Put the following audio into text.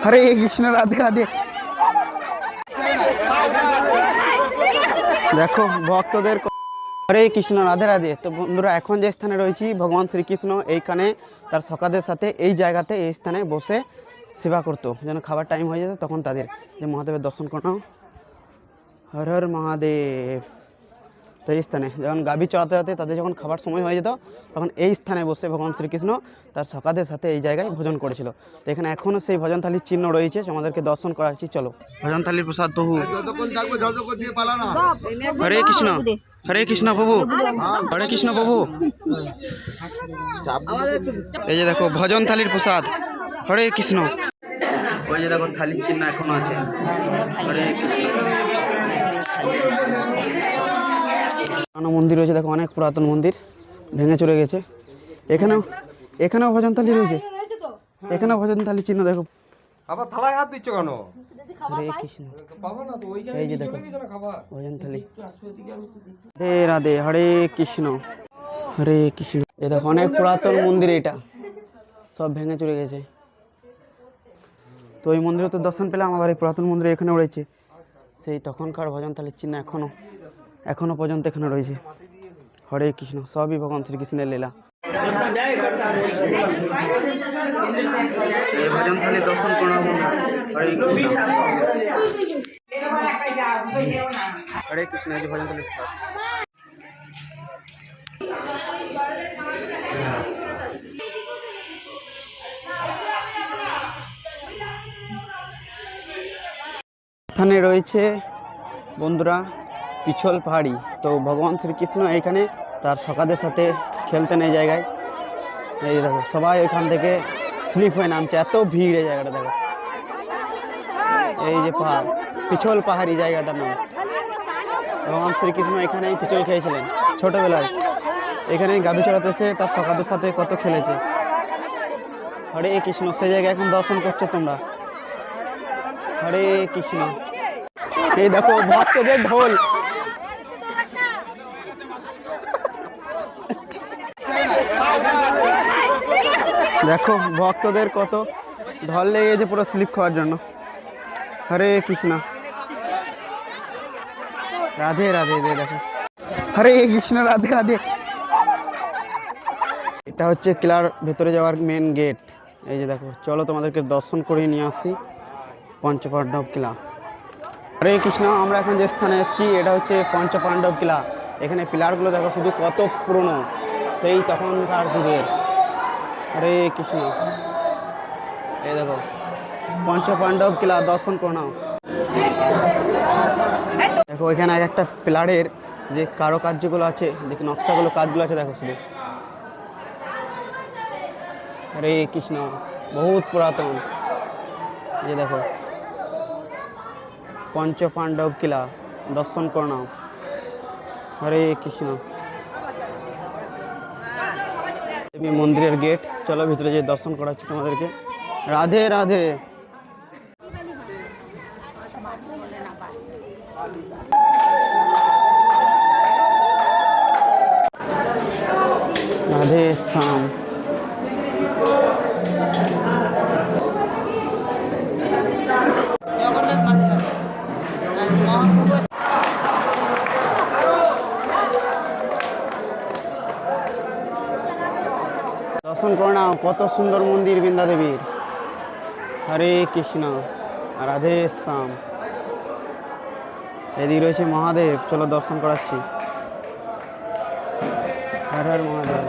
হরে কৃষ্ণ, রাধে রাধে। দেখো ভক্তদের হরে কৃষ্ণ, রাধে রাধে। তো বন্ধুরা, এখন যে স্থানে রয়েছি ভগবান শ্রীকৃষ্ণ এইখানে তার সখাদের সাথে এই জায়গাতে এই স্থানে বসে সেবা করতো, যেন খাবার টাইম হয়ে যেত তখন তাদের যে মহাদেবের দর্শন করানো। হর হর মহাদেব। তো এই স্থানে যখন গাভী চড়াতে হতে তাদের যখন খাবার সময় হয়ে যেত তখন এই স্থানে বসে ভগবান শ্রীকৃষ্ণ তার সখাদের সাথে এই জায়গায় ভোজন করেছিল। তো এখানে এখনও সেই ভজন থালির চিহ্ন রয়েছে, আমাদেরকে দর্শন করাচ্ছি। চলো, ভজন থালির প্রসাদ প্রভু। হরে কৃষ্ণ, হরে কৃষ্ণ প্রভু, হরে কৃষ্ণ প্রভু। এই যে দেখো ভজন থালির প্রসাদ, হরে কৃষ্ণ। ওই যে দেখো থালির চিহ্ন এখনো আছে, হরে কৃষ্ণ। মন্দির রয়েছে, দেখো অনেক পুরাতন মন্দির, ভেঙে চলে গেছে। এখানেও ভজন থালি রয়েছে, এখানেও ভজন থালি চিহ্ন দেখো। আবার থালায় হাত দিচ্ছ কেন? হরে কৃষ্ণ। পাবো না তো, ওইখানে এই যে দেখো চলে গেছে না খাবার। ভজন থালি। রাধে রাধে, হরে কৃষ্ণ, হরে কৃষ্ণ। এই দেখো অনেক পুরাতন মন্দির, এটা সব ভেঙে চলে গেছে। তো ওই মন্দিরে তো দর্শন পেলাম, আবার এই পুরাতন মন্দিরে এখানে রয়েছে সেই তখনকার ভজন থালির চিহ্ন এখনো পর্যন্ত এখানে রয়েছে। হরে কৃষ্ণ, সবই ভগবান শ্রীকৃষ্ণের লীলা। এই ভজন থালি দর্শন করো। হরে কৃষ্ণ, হরে কৃষ্ণ। এই যে ভজন থালি এখানে রয়েছে বন্ধুরা পিছল পাহাড়ি। তো ভগবান শ্রীকৃষ্ণ এইখানে তার সখাদের সাথে খেলতেন এই জায়গায়। এই দেখো সবাই এখান থেকে স্লিপ হয়ে নামছে, এত ভিড় এই জায়গাটা দেখো। এই যে পাহাড়, পিছল পাহাড়ি জায়গাটার নাম। ভগবান শ্রীকৃষ্ণ এখানেই পিছল খেয়েছিলেন ছোটবেলায়, এখানেই গাভী চড়াতে এসে তার সখাদের সাথে কত খেলেছে। হরে কৃষ্ণ, সেই জায়গায় এখন দর্শন করছো তোমরা। হরে কৃষ্ণ। এই দেখো ভক্তদের ঢোল, দেখো ভক্তদের কত ঢল লেগে গেছে পুরো স্লিপ খাওয়ার জন্য। হরে কৃষ্ণ, রাধে রাধে। দেখো হরে কৃষ্ণ, রাধে রাধে। এটা হচ্ছে কিলার ভেতরে যাওয়ার মেন গেট। এই যে দেখো, চলো তোমাদেরকে দর্শন করে নিয়ে আসি পঞ্চপাণ্ডব কিলা। হরে কৃষ্ণ। আমরা এখন যে স্থানে এসেছি এটা হচ্ছে পঞ্চপাণ্ডব কিলা। এখানে পিলারগুলো দেখো শুধু কত পুরনো, সেই তখনকার যুগের। হরে কৃষ্ণ। এই দেখো পঞ্চপাণ্ডব কিলা, দর্শন করে নাও। দেখো এখানে এক একটা পিলারের যে কারুকার্যগুলো আছে, যে নকশাগুলো কাজগুলো আছে দেখো শুধু। হরে কৃষ্ণ, বহুত পুরাতন। এই দেখো পঞ্চপাণ্ডব কিলা, দর্শন করে নাও। হরে কৃষ্ণ। মন্দিরের গেট, চলো ভিতরে যে দর্শন করাচ্ছি তোমাদেরকে। রাধে রাধে। রাধে শ্যাম। দর্শন করে নাও, কত সুন্দর মন্দির বৃন্দা দেবীর। হরে কৃষ্ণ, রাধে শ্যাম। এদিকে রয়েছে মহাদেব, চলো দর্শন করাচ্ছি। হর হর মহাদেব।